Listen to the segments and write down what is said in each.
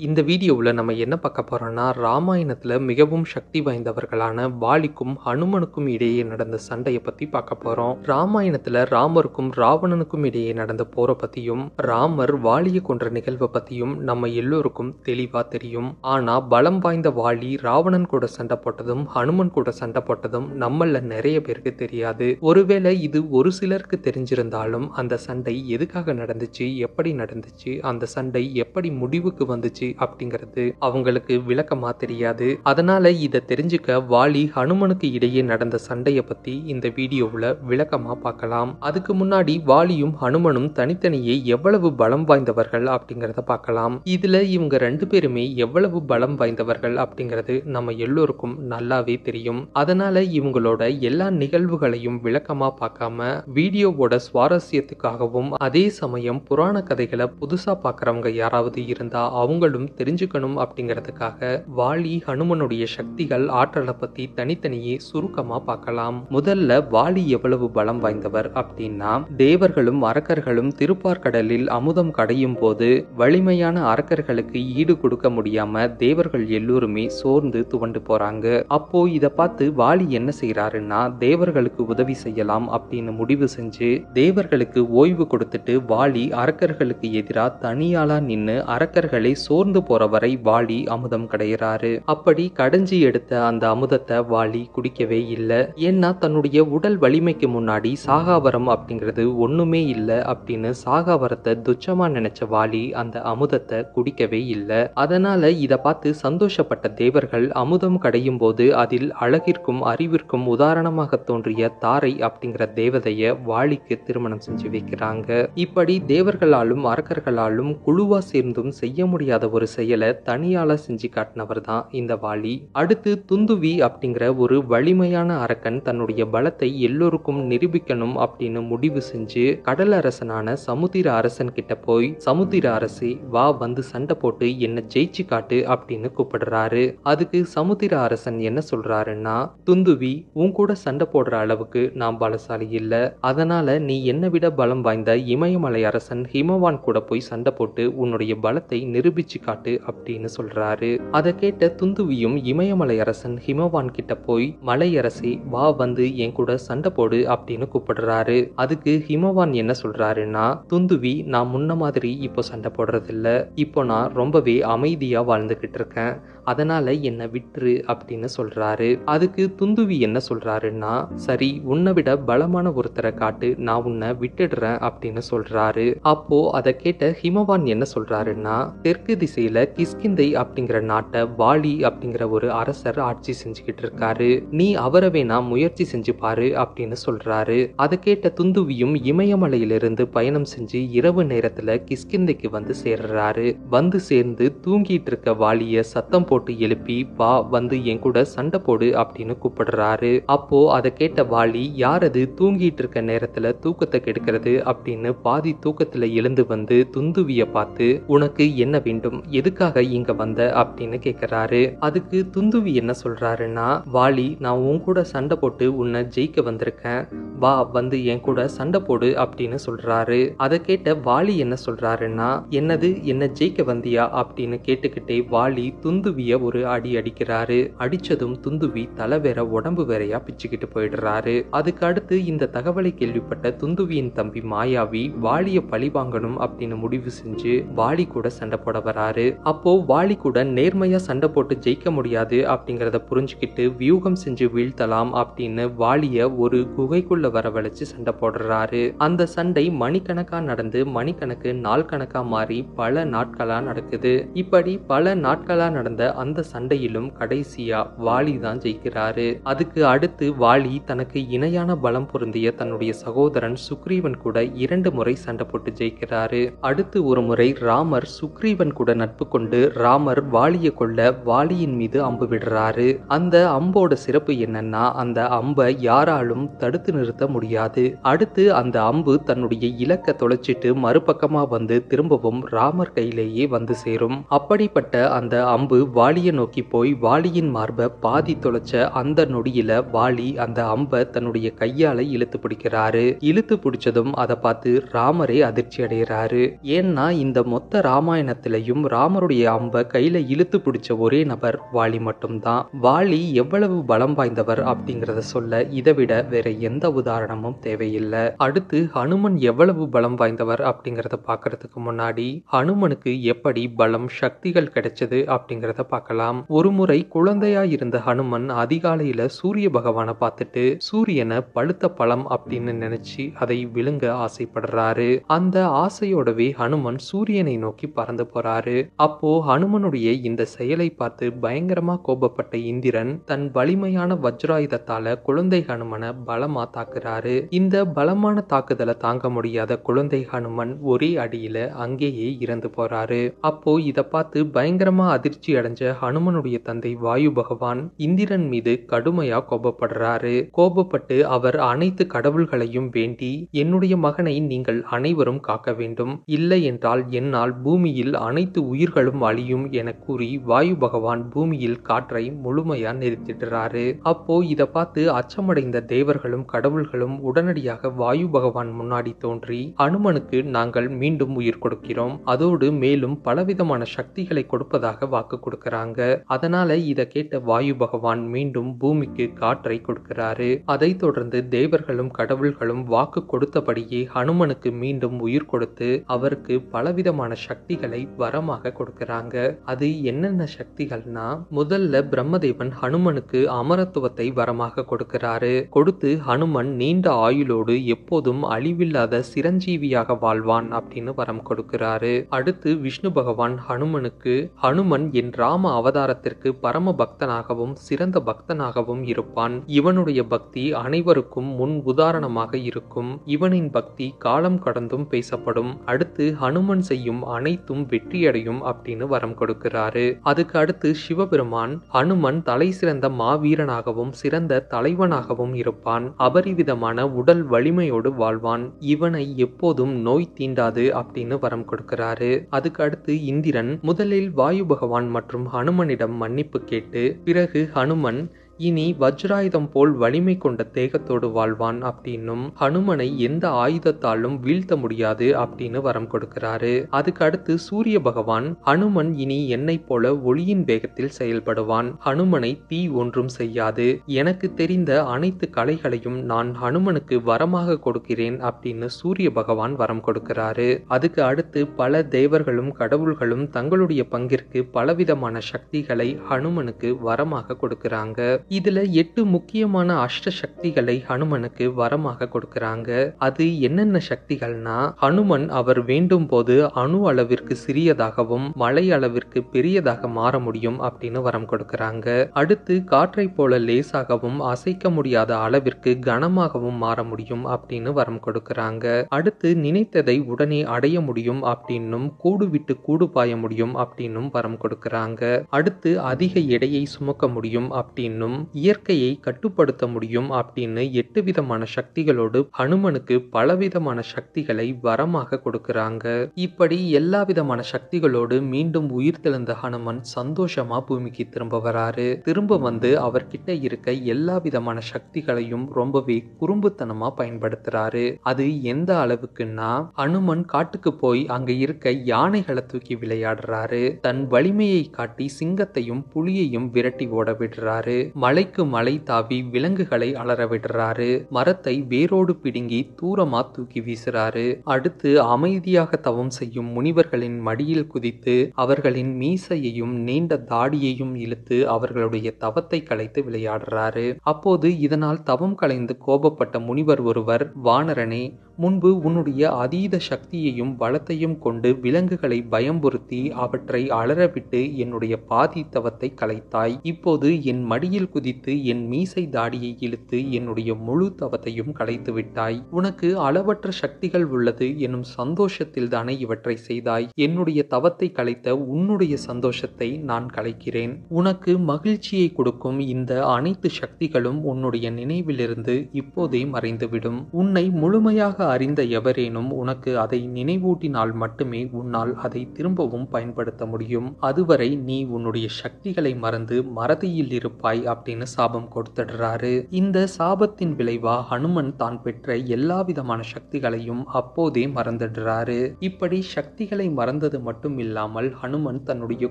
இந்த வீடியோவில் நம்ம என்ன பார்க்க போறோம்னா, ராமாயணத்தில் மிகவும் சக்தி வாய்ந்தவர்களான வாலிக்கும் ஹனுமனுக்கும் இடையே நடந்த சண்டையை பற்றி பார்க்க போகிறோம். ராமாயணத்தில் ராமருக்கும் ராவணனுக்கும் இடையே நடந்த போரை பற்றியும் ராமர் வாலியை கொன்ற நிகழ்வை பற்றியும் நம்ம எல்லோருக்கும் தெளிவாக தெரியும். ஆனால் பலம் வாய்ந்த வாலி ராவணன் கூட சண்டை போட்டதும் ஹனுமன் கூட சண்டை போட்டதும் நம்மள நிறைய பேருக்கு தெரியாது. ஒருவேளை இது ஒரு சிலருக்கு தெரிஞ்சிருந்தாலும் அந்த சண்டை எதுக்காக நடந்துச்சு, எப்படி நடந்துச்சு, அந்த சண்டை எப்படி முடிவுக்கு வந்துச்சு அப்படிங்கிறது அவங்களுக்கு விளக்கமா தெரியாது. அதனால இதை தெரிஞ்சுக்க வாலி ஹனுமனுக்கு இடையே நடந்த சண்டையை பத்தி இந்த வீடியோவில் விளக்கமா பார்க்கலாம். அதுக்கு முன்னாடி வாலியும் ஹனுமனும் தனித்தனியே எவ்வளவு பலம் வாய்ந்தவர்கள் அப்படிங்கிறத பார்க்கலாம். இதுல இவங்க ரெண்டு பேருமே எவ்வளவு பலம் வாய்ந்தவர்கள் அப்படிங்கிறது நம்ம எல்லோருக்கும் நல்லாவே தெரியும். அதனால இவங்களோட எல்லா நிகழ்வுகளையும் விளக்கமா பார்க்காம வீடியோவோட சுவாரஸ்யத்துக்காகவும் அதே சமயம் புராண கதைகளை புதுசா பார்க்கறவங்க யாராவது இருந்தா அவங்களும் தெரிஞ்சுக்கணும் அப்படிங்கிறதுக்காக வாலி ஹனுமனுடைய சக்திகள் ஆற்றலை பத்தி தனித்தனியே சுருக்கமா பார்க்கலாம். முதல்ல வாலி எவ்வளவு பலம் வாய்ந்தவர் அப்படின்னா, தேவர்களும் அரக்கர்களும் திருப்பார்கடலில் அமுதம் கடையும் போது வலிமையான அரக்கர்களுக்கு ஈடு கொடுக்க முடியாம தேவர்கள் எல்லோருமே சோர்ந்து துவண்டு போறாங்க. அப்போ இத பார்த்து வாலி என்ன செய்யறாருன்னா, தேவர்களுக்கு உதவி செய்யலாம் அப்படின்னு முடிவு செஞ்சு தேவர்களுக்கு ஓய்வு கொடுத்துட்டு வாலி அரக்கர்களுக்கு எதிராக தனியாளா நின்னு அரக்கர்களை சோர்ந்து போற வரை வாலி அமுதம் கடையிறாரு. அப்படி கடைஞ்சி எடுத்த அந்த அமுதத்தை வாலி குடிக்கவே இல்லை. ஏன்னா தன்னுடைய உடல் வலிமைக்கு முன்னாடி சாகாவரம் அப்படிங்கிறது ஒண்ணுமே இல்லை அப்படின்னு சாகாவரத்தை துச்சமா நினைச்ச வாலி அந்த அமுதத்தை குடிக்கவே இல்லை. அதனால இதை பார்த்து சந்தோஷப்பட்ட தேவர்கள் அமுதம் கடையும் போது அதில் அழகிற்கும் அறிவிற்கும் உதாரணமாக தோன்றிய தாரை அப்படிங்கிற தேவதைய வாலிக்கு திருமணம் செஞ்சு வைக்கிறாங்க. இப்படி தேவர்களாலும் அரக்கர்களாலும் குழுவா சேர்ந்தும் செய்ய முடியாத ஒரு செயலை தனியால செஞ்சு காட்டினவர் தான் இந்த வாலி. அடுத்து துந்துவி அப்படிங்கிற ஒரு வலிமையான அரக்கன் தன்னுடைய பலத்தை எல்லோருக்கும் நிரூபிக்கணும் அப்படின்னு முடிவு செஞ்சு கடல் அரசனான சமுத்திர அரசன் கிட்ட போய், சமுத்திர அரசே வா வந்து சண்டை போட்டு என்ன ஜெயிச்சு காட்டு அப்படின்னு கூப்பிடுறாரு. அதுக்கு சமுத்திர அரசன் என்ன சொல்றாருன்னா, துந்துவி உன் கூட சண்டை போடுற அளவுக்கு நான் பலசாலி இல்ல, அதனால நீ என்னை விட பலம் வாய்ந்த இமயமலை அரசன் ஹிமவான் கூட போய் சண்டை போட்டு உன்னுடைய பலத்தை நிரூபிச்சு காட்டு அப்படின்னு சொல்றாரு. அதை கேட்ட துந்துவியும் இமயமலை அரசன் ஹிமவான் கிட்ட போய், மலையரசி வா வந்து என் கூட சண்டை போடு அப்படின்னு கூப்பிடுறாரு. அதுக்கு ஹிமவான் என்ன சொல்றாருன்னா, துந்துவி நான் முன்ன மாதிரி இப்போ சண்டை போடுறதில்ல, இப்போ நான் ரொம்பவே அமைதியா வாழ்ந்துகிட்டு இருக்கேன், அதனால என்னை விட்டுரு அப்படின்னு சொல்றாரு. அதுக்கு துந்துவி என்ன சொல்றாருன்னா, சரி உன்னை விட பலமான ஒருத்தரை காட்டு, நான் உன்னை விட்டுடுறேன் அப்படின்னு சொல்றாரு. அப்போ அதை கேட்ட ஹிமவான் என்ன சொல்றாருன்னா, தெற்கு திசையில கிஷ்கிந்தை அப்படிங்கிற நாட்டை வாலி அப்படிங்கிற ஒரு அரசர் ஆட்சி செஞ்சுக்கிட்டு இருக்காரு, நீ அவரை வேணா முயற்சி செஞ்சு பாரு அப்படின்னு சொல்றாரு. அதை கேட்ட துந்துவியும் இமயமலையிலிருந்து பயணம் செஞ்சு இரவு நேரத்துல கிஷ்கிந்தைக்கு வந்து சேர்றாரு. வந்து சேர்ந்து தூங்கிட்டு இருக்க வாலிய சத்தம் போட்டு எழுப்பி, வா வந்து என் கூட சண்டை போடு அப்படின்னு கூப்பிடுறாரு. அப்போ அதை கேட்ட வாலி, யாரது தூங்கிட்டு இருக்க நேரத்துல தூக்கத்தை கெடுக்கிறது அப்படின்னு பாதி தூக்கத்துல எழுந்து வந்து துந்துவிய பார்த்து, உனக்கு என்ன வேண்டும், எதுக்காக இங்க வந்த அப்படின்னு கேக்குறாரு. அதுக்கு துந்துவி என்ன சொல்றாருன்னா, வாலி நான் உன் கூட சண்டை போட்டு உன்னை ஜெயிக்க வந்திருக்கேன், வா வந்து என் கூட சண்டை போடு அப்படின்னு சொல்றாரு. அதை கேட்ட வாலி என்ன சொல்றாருன்னா, என்னது என்ன ஜெயிக்க வந்தியா அப்படின்னு கேட்டுக்கிட்டே வாலி துந்துவிய ஒரு அடி அடிக்கிறாரு. அடிச்சதும் துந்துவி தலை வேற உடம்பு வேறையா பிச்சுக்கிட்டு போயிடுறாரு. அதுக்கு அடுத்து இந்த தகவலை கேள்விப்பட்ட துந்துவியின் தம்பி மாயாவி வாலிய பழி வாங்கணும் அப்படின்னு முடிவு செஞ்சு வாலி கூட சண்டை போட வராரு. அப்போ வாலி கூட நேர்மையா சண்டை போட்டு ஜெயிக்க முடியாது அப்படிங்கறத புரிஞ்சுக்கிட்டு வியூகம் செஞ்சு வீழ்த்தலாம் அப்படின்னு வாலிய ஒரு குகைக்குள்ள வரவழைச்சு சண்டை போடுறாரு. அந்த சண்டை மணிக்கணக்கா நடந்து மணிக்கணக்கு நாள் கணக்கா மாறி பல நாட்களா நடக்குது. இப்படி பல நாட்களா நடந்த அந்த சண்டையிலும் கடைசியா வாலி தான் ஜெயிக்கிறாரு. அதுக்கு அடுத்து வாலி தனக்கு இணையான பலம் பொருந்திய தன்னுடைய சகோதரன் சுக்ரீவன் கூட 2 முறை சண்டை போட்டு ஜெயிக்கிறாரு. அடுத்து ஒரு முறை ராமர் சுக்ரீவன் கூட நட்பு கொண்டு ராமர் வாலியை கொல்ல வாலியின் மீது அம்பு விடுறாரு. அந்த அம்போட சிறப்பு என்னன்னா, அந்த அம்பை யாராலும் தடுத்து நிறுத்த முடியாது. அடுத்து அந்த அம்பு தன்னுடைய இலக்கை தொலைச்சிட்டு மறுபக்கமா வந்து திரும்பவும் ராமர் கையிலேயே வந்து சேரும். அப்படிப்பட்ட அந்த அம்பு வாலியை நோக்கி போய் வாலியின் மார்பை பாதி தொலைச்ச அந்த நொடியில வாலி அந்த அம்பை தன்னுடைய கையால இழுத்து பிடிக்கிறாரு. இழுத்து பிடிச்சதும் அதை பார்த்து ராமரே அதிர்ச்சி அடைகிறாரு. ஏன்னா இந்த மொத்த ராமாயணத்திலையும் ராமருடைய அம்பை கையில இழுத்து பிடிச்ச ஒரே நபர் வாலி மட்டும்தான். வாலி எவ்வளவு பலம் வாய்ந்தவர் அப்படிங்கறத சொல்ல இதை விட வேற எந்த உதாரணமும் தேவையில்லை. அடுத்து ஹனுமன் எவ்வளவு பலம் வாய்ந்தவர் அப்படிங்கறத பாக்குறதுக்கு முன்னாடி ஹனுமனுக்கு எப்படி பலம் சக்திகள் கிடைச்சது அப்படிங்கறத பார்க்கலாம். ஒரு முறை குழந்தையா இருந்த ஹனுமன் அதிகாலையில சூரிய பகவானை பார்த்துட்டு சூரியனை பழுத்த பழம் அப்படின்னு நினைச்சு அதை விழுங்க ஆசைப்படுறாரு. அந்த ஆசையோடவே ஹனுமன் சூரியனை நோக்கி பறந்து போறாரு. அப்போ ஹனுமனுடைய இந்த செயலை பார்த்து பயங்கரமா கோபப்பட்ட இந்திரன் தன் வலிமையான வஜ்ராயுதத்தால குழந்தை ஹனுமனை பலமா தாக்குறாரு. இந்த பலமான தாக்குதலை தாங்க முடியாத குழந்தை ஹனுமன் ஒரே அடியில அங்கேயே இறந்து போறாரு. அப்போ இத பார்த்து பயங்கரமா அதிர்ச்சி அடைஞ்ச ஹனுமனுடைய தந்தை வாயு பகவான் இந்திரன் மீது கடுமையா கோபப்படுறாரு. கோபப்பட்டு அவர் அனைத்து கடவுள்களையும் வேண்டி என்னுடைய மகனை நீங்கள் அனைவரும் காக்க வேண்டும், இல்லை என்றால் என்னால் பூமியில் அனைத்து உயிர்களும் அழியும் என கூறி வாயு பகவான் பூமியில் காற்றை முழுமையா நிறுத்திடுறாரு. அப்போ இத பார்த்து அச்சமடைந்த தேவர்களும் கடவுள்களும் உடனடியாக வாயு பகவான் முன்னாடி தோன்றி ஹனுமனுக்கு நாங்கள் மீண்டும் உயிர் கொடுக்கிறோம், அதோடு மேலும் பலவிதமான சக்திகளை கொடுப்பதாக வாக்கு கொடுக்கறாங்க. அதனால இத கேட்ட வாயு பகவான் மீண்டும் பூமிக்கு காற்றை கொடுக்கிறாரு. அதை தொடர்ந்து தேவர்களும் கடவுள்களும் வாக்கு கொடுத்தபடியே ஹனுமனுக்கு மீண்டும் உயிர் கொடுத்து அவருக்கு பலவிதமான சக்திகளை வரமாக கொடுக்கறாங்க. அது என்னென்ன சக்திகள்னா, முதல்ல பிரம்மதேவன் ஹனுமனுக்கு அமரத்துவத்தை வரமாக கொடுக்கிறாரு. கொடுத்து ஹனுமன் நீண்ட ஆயுளோடு எப்போதும் அழிவில்லாத சிரஞ்சீவியாக வாழ்வான் அப்படின்னு வரம் கொடுக்கிறாரு. அடுத்து விஷ்ணு பகவான் ஹனுமனுக்கு ஹனுமன் என் ராம அவதாரத்திற்கு பரம பக்தனாகவும் சிறந்த பக்தனாகவும் இருப்பான், இவனுடைய பக்தி அனைவருக்கும் முன் உதாரணமாக இருக்கும், இவனின் பக்தி காலம் கடந்தும் பேசப்படும், அடுத்து ஹனுமன் செய்யும் அனைத்தும் வெற்றியடையும் அப்படின்னு வரம் கொடுக்கிறாரு. அதுக்கு அடுத்து சிவபெருமான் ஹனுமன் தலை சிறந்த மாவீரனாகவும் சிறந்த தலைவனாகவும் இருப்பான், அபரிவிதமான உடல் வலிமையோடு வாழ்வான், இவனை எப்போதும் நோய் தீண்டாது அப்படின்னு வரம் கொடுக்கிறாரு. அதுக்கு அடுத்து இந்திரன் முதலில் வாயு பகவான் மற்றும் ஹனுமனிடம் மன்னிப்பு கேட்டு பிறகு ஹனுமன் இனி வஜ்ராயுதம் போல் வலிமை கொண்ட தேகத்தோடு வாழ்வான் அப்படின்னும் ஹனுமனை எந்த ஆயுதத்தாலும் வீழ்த்த முடியாது அப்படின்னு வரம் கொடுக்கிறாரு. அதுக்கு அடுத்து சூரிய பகவான் ஹனுமன் இனி என்னை போல ஒளியின் வேகத்தில் செயல்படுவான், ஹனுமனை தீ ஒன்றும் செய்யாது, எனக்கு தெரிந்த அனைத்து கலைகளையும் நான் ஹனுமனுக்கு வரமாக கொடுக்கிறேன் அப்படின்னு சூரிய பகவான் வரம் கொடுக்கிறாரு. அதுக்கு அடுத்து பல தேவர்களும் கடவுள்களும் தங்களுடைய பங்கிற்கு பலவிதமான சக்திகளை ஹனுமனுக்கு வரமாக கொடுக்கிறாங்க. இதுல 8 முக்கியமான அஷ்ட சக்திகளை ஹனுமனுக்கு வரமாக கொடுக்கறாங்க. அது என்னென்ன சக்திகள்னா, ஹனுமன் அவர் வேண்டும் போது அணு அளவிற்கு சிறியதாகவும் மலை அளவிற்கு பெரியதாக மாற முடியும் அப்படின்னு வரம் கொடுக்கறாங்க. அடுத்து காற்றை போல லேசாகவும் அசைக்க முடியாத அளவிற்கு கனமாகவும் மாற முடியும் அப்படின்னு வரம் கொடுக்கறாங்க. அடுத்து நினைத்ததை உடனே அடைய முடியும் அப்படின்னும் கூடு விட்டு கூடு பாய முடியும் அப்படின்னும் வரம் கொடுக்கறாங்க. அடுத்து அதிக எடையை சுமக்க முடியும் அப்படின்னும் இயற்கையை கட்டுப்படுத்த முடியும் அப்படின்னு 8 விதமான சக்திகளோடு ஹனுமனுக்கு பலவிதமான சக்திகளை வரமாக கொடுக்கறாங்க. இப்படி எல்லா விதமான சக்திகளோடு மீண்டும் உயிர் தெழுந்த ஹனுமன் சந்தோஷமா பூமிக்கு திரும்ப வராரு. திரும்ப வந்து அவர்கிட்ட இருக்க எல்லா விதமான சக்திகளையும் ரொம்பவே குறும்புத்தனமா பயன்படுத்துறாரு. அது எந்த அளவுக்குன்னா, ஹனுமன் காட்டுக்கு போய் அங்க இருக்க யானைகளை தூக்கி விளையாடுறாரு, தன் வலிமையை காட்டி சிங்கத்தையும் புலியையும் விரட்டி ஓட விடுறாரு, மலைக்கு மலை தாவி விலங்குகளை அலற விடுறாரு, மரத்தை வேரோடு பிடுங்கி தூரமா தூக்கி வீசுறாரு. அடுத்து அமைதியாக தவம் செய்யும் முனிவர்களின் மடியில் குதித்து அவர்களின் மீசையையும் நீண்ட தாடியையும் இழுத்து அவர்களுடைய தவத்தை கலைத்து விளையாடுறாரு. அப்போது இதனால் தவம் கலைந்து கோபப்பட்ட முனிவர் ஒருவர், வானரனே, முன்பு உன்னுடைய அதீத சக்தியையும் பலத்தையும் கொண்டு விலங்குகளை பயம்புறுத்தி அவற்றை அலறவிட்டு என்னுடைய பாதி தவத்தை கலைத்தாய், இப்போது என் மடியில் குதித்து என் மீசை தாடியை இழுத்து என்னுடைய முழு தவத்தையும் கலைத்து விட்டாய், உனக்கு அளவற்ற சக்திகள் உள்ளது எனும் சந்தோஷத்தில் தானே இவற்றை செய்தாய், என்னுடைய தவத்தை கலைத்த உன்னுடைய சந்தோஷத்தை நான் கலைக்கிறேன், உனக்கு மகிழ்ச்சியை கொடுக்கும் இந்த அனைத்து சக்திகளும் உன்னுடைய நினைவிலிருந்து இப்போதே மறைந்துவிடும், உன்னை முழுமையாக அறிந்த எவரேனும் உனக்கு அதை நினைவூட்டினால் மட்டுமே உன்னால் அதை திரும்பவும் பயன்படுத்த முடியும், அதுவரை நீ உன்னுடைய சக்திகளை மறந்து மறதியில் இருப்பாய் அப்படின்னு சாபம் கொடுத்துடுறாரு. இந்த சாபத்தின் விளைவா ஹனுமன் தான் பெற்ற எல்லா விதமான சக்திகளையும் அப்போதே மறந்துடுறாரு. இப்படி சக்திகளை மறந்தது மட்டும் இல்லாமல் ஹனுமன் தன்னுடைய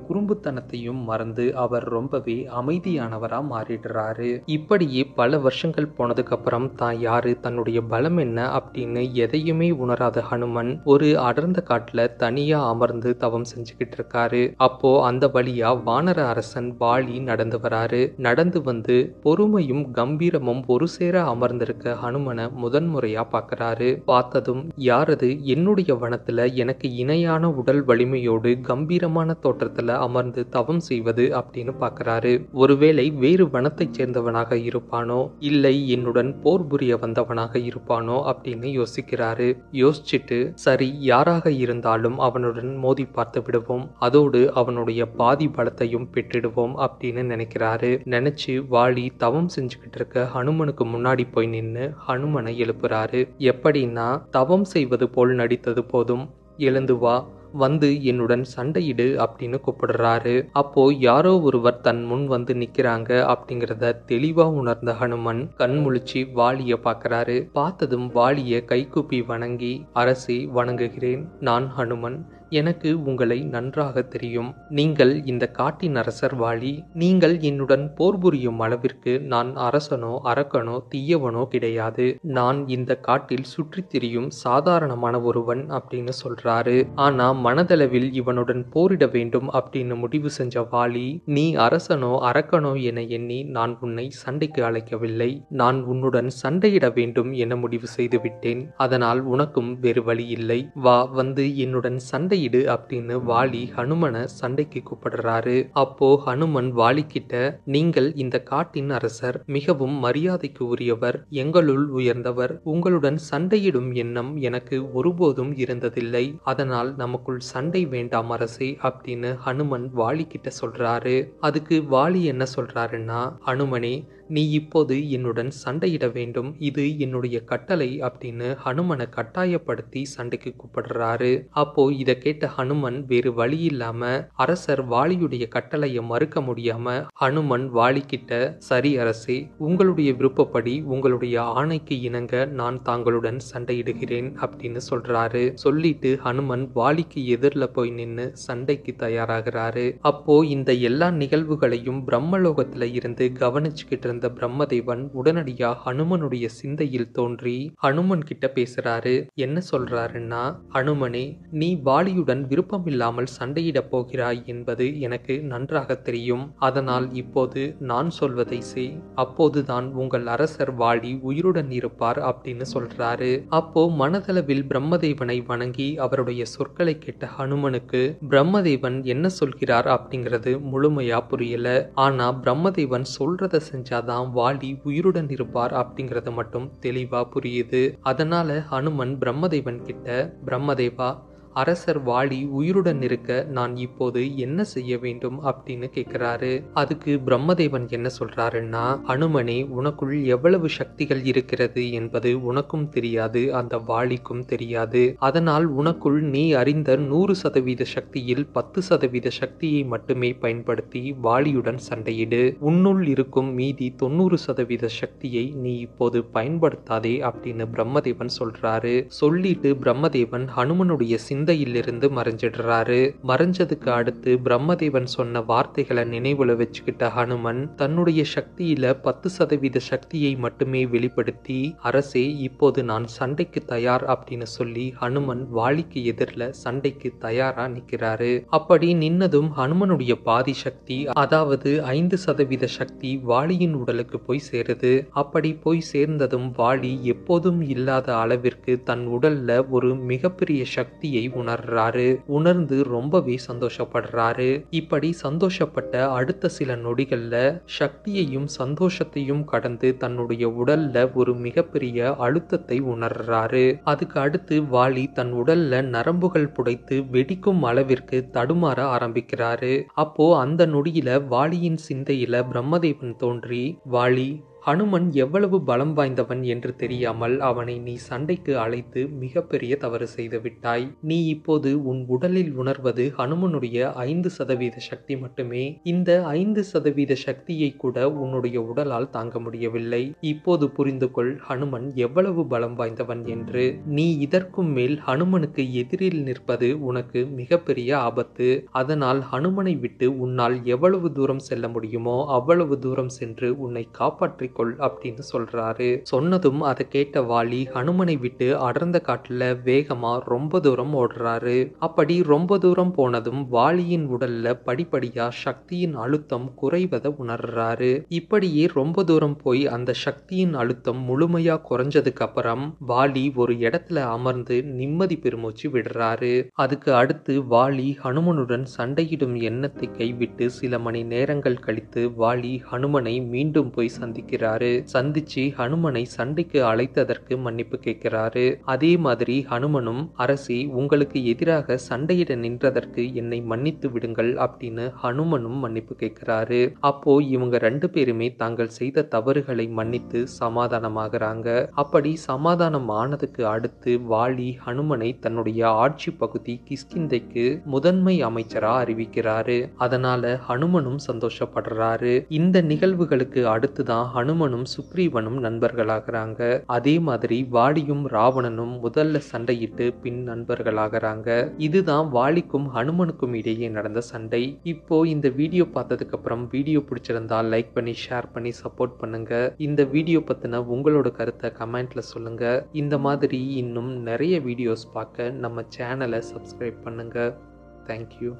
குறும்புத்தனத்தையும் மறந்து அவர் ரொம்பவே அமைதியானவரா மாறிடுறாரு. இப்படியே பல வருஷங்கள் போனதுக்கு அப்புறம் தான் யாரு, தன்னுடைய பலம் என்ன அப்படின்னு எதையுமே உணராத ஹனுமன் ஒரு அடர்ந்த காட்டுல தனியா அமர்ந்து தவம் செஞ்சுக்கிட்டு இருக்காரு. அப்போ அந்த வழியா வானர அரசன் வாலி நடந்து வராரு. நடந்து வந்து பொறுமையும் கம்பீரமும் ஒரு சேர அமர்ந்திருக்க ஹனுமனை முதன்முறையா பாக்குறாரு. பார்த்ததும், யாரது என்னுடைய வனத்துல எனக்கு இணையான உடல் வலிமையோடு கம்பீரமான தோற்றத்துல அமர்ந்து தவம் செய்வது அப்படின்னு பாக்குறாரு. ஒருவேளை வேறு வனத்தைச் சேர்ந்தவனாக இருப்பானோ, இல்லை என்னுடன் போர் புரிய வந்தவனாக இருப்பானோ அப்படின்னு யோசிக்கிறாரு. யோசிச்சுட்டு, சரி யாராக இருந்தாலும் அவனுடன் மோதி பார்த்து விடுவோம், அதோடு அவனுடைய பாதி பலத்தையும் பெற்றிடுவோம் அப்படின்னு நினைக்கிறாரு. நினைச்சு வாலி தவம் செஞ்சுக்கிட்டு இருக்க ஹனுமனுக்கு முன்னாடி போய் நின்னு ஹனுமனை எழுப்புறாரு. எப்படின்னா, தவம் செய்வது போல் நடித்தது போதும், எழுந்து வா, வந்து என்னுடன் சண்டையிடு அப்படின்னு கூப்பிடுறாரு. அப்போ யாரோ ஒருவர் தன் முன் வந்து நிக்கிறாங்க அப்படிங்கிறத தெளிவா உணர்ந்த ஹனுமன் கண் முழிச்சு வாலிய பாக்குறாரு. பார்த்ததும் வாலிய கைகூப்பி வணங்கி, அரசே வணங்குகிறேன், நான் ஹனுமன், எனக்கு உங்களை நன்றாக தெரியும். நீங்கள் இந்த காட்டின் அரசர் வாலி. நீங்கள் என்னுடன் போர் புரியும் அளவிற்கு நான் அரசனோ அரக்கனோ தீயவனோ கிடையாது. நான் இந்த காட்டில் சுற்றி திரியும் சாதாரணமான ஒருவன் அப்படின்னு சொல்றாரு. ஆனா மனதளவில் இவனுடன் போரிட வேண்டும் அப்படின்னு முடிவு செஞ்ச வாலி, நீ அரசனோ அரக்கனோ என எண்ணி நான் உன்னை சண்டைக்கு அழைக்கவில்லை. நான் உன்னுடன் சண்டையிட வேண்டும் என முடிவு செய்து விட்டேன். அதனால் உனக்கும் வேறு வழி இல்லை. வா, வந்து என்னுடன் சண்டை அப்படின்னு வாலி ஹனுமனை சண்டைக்கு கூப்பிடுறாரு. அப்போ ஹனுமன் வாலி கிட்ட, நீங்கள் இந்த காட்டின் அரசர், மிகவும் மரியாதைக்கு உரியவர், எங்களுள் உயர்ந்தவர். உங்களுடன் சண்டையிடும் எண்ணம் எனக்கு ஒருபோதும் இருந்ததில்லை. அதனால் நமக்குள் சண்டை வேண்டாம் அரசே அப்படின்னு ஹனுமன் வாலி கிட்ட சொல்றாரு. அதுக்கு வாலி என்ன சொல்றாருன்னா, ஹனுமனே, நீ இப்போது என்னுடன் சண்டையிட வேண்டும், இது என்னுடைய கட்டளை அப்படின்னு ஹனுமனை கட்டாயப்படுத்தி சண்டைக்கு கூப்பிடுறாரு. அப்போ இத கேட்ட ஹனுமன் வேறு வழி இல்லாம அரசர் வாலியுடைய கட்டளையை மறுக்க முடியாம ஹனுமன் வாலி கிட்ட, சரி அரசே, உங்களுடைய விருப்பப்படி உங்களுடைய ஆணைக்கு இணங்க நான் தாங்களுடன் சண்டையிடுகிறேன் அப்படின்னு சொல்றாரு. சொல்லிட்டு ஹனுமன் வாலிக்கு எதிரில போய் நின்னு சண்டைக்கு தயாராகிறாரு. அப்போ இந்த எல்லா நிகழ்வுகளையும் பிரம்மலோகத்துல இருந்து கவனிச்சுக்கிட்டு இருந்த பிரம்மதேவன் உடனடியா ஹனுமனுடைய சிந்தையில் தோன்றி ஹனுமன் கிட்ட பேசுறாரு. என்ன சொல்றாருன்னா, ஹனுமனே, நீ வாலியுடன் விருப்பம் இல்லாமல் சண்டையிட போகிறாய் என்பது எனக்கு நன்றாக தெரியும். அதனால் இப்போது நான் சொல்வதை செய், அப்போதுதான் உங்கள் அரசர் வாலி உயிருடன் இருப்பார் அப்படின்னு சொல்றாரு. அப்போ மனதளவில் பிரம்மதேவனை வணங்கி அவருடைய சொற்களை கேட்ட ஹனுமனுக்கு பிரம்மதேவன் என்ன சொல்கிறார் அப்படிங்கிறது முழுமையா புரியல. ஆனா பிரம்மதேவன் சொல்றத செஞ்சாதான் வாலி உயிருடன் இருப்பார் அப்படிங்கறது மட்டும் தெளிவா புரியுது. அதனால ஹனுமன் பிரம்மதேவன் கிட்ட, பிரம்மதேவா, அரசர் வாலி உயிருடன் இருக்க நான் இப்போது என்ன செய்ய வேண்டும் அப்படின்னு கேட்கிறாரு. அதுக்கு பிரம்மதேவன் என்ன சொல்றாருன்னா, ஹனுமனே, உனக்குள் எவ்வளவு சக்திகள் இருக்கிறது என்பது உனக்கும் தெரியாது, அந்த வாலிக்கும் தெரியாது. அதனால் உனக்குள் நீ அறிந்த 100% சக்தியில் 10% சக்தியை மட்டுமே பயன்படுத்தி வாலியுடன் சண்டையிடு. உன்னுள் இருக்கும் மீதி 90% சக்தியை நீ இப்போது பயன்படுத்தாதே அப்படின்னு பிரம்மதேவன் சொல்றாரு. சொல்லிட்டு பிரம்மதேவன் ஹனுமனுடைய சிந்தையிலிருந்து மறைஞ்சிடுறாரு. மறைஞ்சதுக்கு அடுத்து பிரம்மதேவன் சொன்ன வார்த்தைகளை நினைவுல வச்சுக்கிட்ட ஹனுமன் தன்னுடைய சக்தியில 10% சக்தியை மட்டுமே வெளிப்படுத்தி, அரசே, இப்போது நான் சண்டைக்கு தயார் அப்படின்னு சொல்லி ஹனுமன் வாலிக்கு எதிரில சண்டைக்கு தயாரா நிக்கிறாரு. அப்படி நின்னதும் ஹனுமனுடைய பாதி சக்தி, அதாவது 5% சக்தி வாலியின் உடலுக்கு போய் சேருது. அப்படி போய் சேர்ந்ததும் வாலி எப்போதும் இல்லாத அளவிற்கு தன் உடல்ல ஒரு மிகப்பெரிய சக்தியை உணர்றாரு. உணர்ந்து ரொம்பவே சந்தோஷப்படுறாரு. இப்படி சந்தோஷப்பட்ட அடுத்த சில நொடிகள்ல சக்தியையும் சந்தோஷத்தையும் கடந்து தன்னுடைய உடல்ல ஒரு மிகப்பெரிய அழுத்தத்தை உணர்றாரு. அதுக்கு அடுத்து வாலி தன் உடல்ல நரம்புகள் புடைத்து வெடிக்கும் அளவிற்கு தடுமாற ஆரம்பிக்கிறாரு. அப்போ அந்த நொடியில வாலியின் சிந்தையில பிரம்மதேவன் தோன்றி, வாலி, ஹனுமன் எவ்வளவு பலம் வாய்ந்தவன் என்று தெரியாமல் அவனை நீ சண்டைக்கு அழைத்து மிகப்பெரிய தவறு செய்து விட்டாய். நீ இப்போது உன் உடலில் உணர்வது ஹனுமனுடைய 5% சக்தி மட்டுமே. இந்த 5% சக்தியை கூட உன்னுடைய உடலால் தாங்க முடியவில்லை. இப்போது புரிந்து கொள் ஹனுமன் எவ்வளவு பலம் வாய்ந்தவன் என்று. நீ இதற்கும் மேல் ஹனுமனுக்கு எதிரில் நிற்பது உனக்கு மிகப்பெரிய ஆபத்து. அதனால் ஹனுமனை விட்டு உன்னால் எவ்வளவு தூரம் செல்ல முடியுமோ அவ்வளவு தூரம் சென்று உன்னை காப்பாற்றிக்கொள் அப்படின்னு சொல்றாரு. சொன்னதும் அதை கேட்ட வாலி ஹனுமனை விட்டு அடர்ந்த காட்டுல வேகமா ரொம்ப தூரம் ஓடுறாரு. அப்படி ரொம்ப தூரம் போனதும் வாலியின் உடல்ல படிப்படியா சக்தியின் அழுத்தம் குறைவதை உணர்றாரு. இப்படியே ரொம்ப தூரம் போய் அந்த சக்தியின் அழுத்தம் முழுமையா குறைஞ்சதுக்கு அப்புறம் வாலி ஒரு இடத்துல அமர்ந்து நிம்மதி பெருமூச்சு விடுறாரு. அதுக்கு அடுத்து வாலி ஹனுமனுடன் சண்டையிடும் எண்ணத்தை கைவிட்டு சில மணி நேரங்கள் கழித்து வாலி ஹனுமனை மீண்டும் போய் சந்திக்கிறாரு. சந்திச்சு ஹனுமனை சண்டைக்கு அழைத்ததற்கு மன்னிப்பு கேட்கிறாரு. அதே மாதிரி ஹனுமனும் அரசி உங்களுக்கு எதிராக சண்டையிட நின்றதற்கு என்னை மன்னித்து விடுங்கள் அப்படின்னு ஹனுமனும் மன்னிப்பு கேட்கிறாரு. அப்போ இவங்க 2 பேருமே தாங்கள் செய்த தவறுகளை மன்னித்து சமாதானமாகறாங்க. அப்படி சமாதானம் ஆனதுக்கு அடுத்து வாலி ஹனுமனை தன்னுடைய ஆட்சி பகுதி கிஷ்கிந்தைக்கு முதன்மை அமைச்சரா அறிவிக்கிறாரு. அதனால ஹனுமனும் சந்தோஷப்படுறாரு. இந்த நிகழ்வுகளுக்கு அடுத்துதான் ஹனுமனும் சுக்ரீவனும் நண்பர்களாகிறாங்க. அதே மாதிரி வாலியும் ராவணனும் முதல்ல சண்டையிட்டு பின் நண்பர்களாகிறாங்க. இதுதான் வாலிக்கும் ஹனுமனுக்கும் இடையே நடந்த சண்டை. இப்போ இந்த வீடியோ பார்த்ததுக்கு அப்புறம் வீடியோ பிடிச்சிருந்தா லைக் பண்ணி ஷேர் பண்ணி சப்போர்ட் பண்ணுங்க. இந்த வீடியோ பத்தின உங்களோட கருத்தை கமெண்ட்ல சொல்லுங்க. இந்த மாதிரி இன்னும் நிறைய வீடியோஸ் பார்க்க நம்ம சேனலை சப்ஸ்கிரைப் பண்ணுங்க. தேங்க்யூ.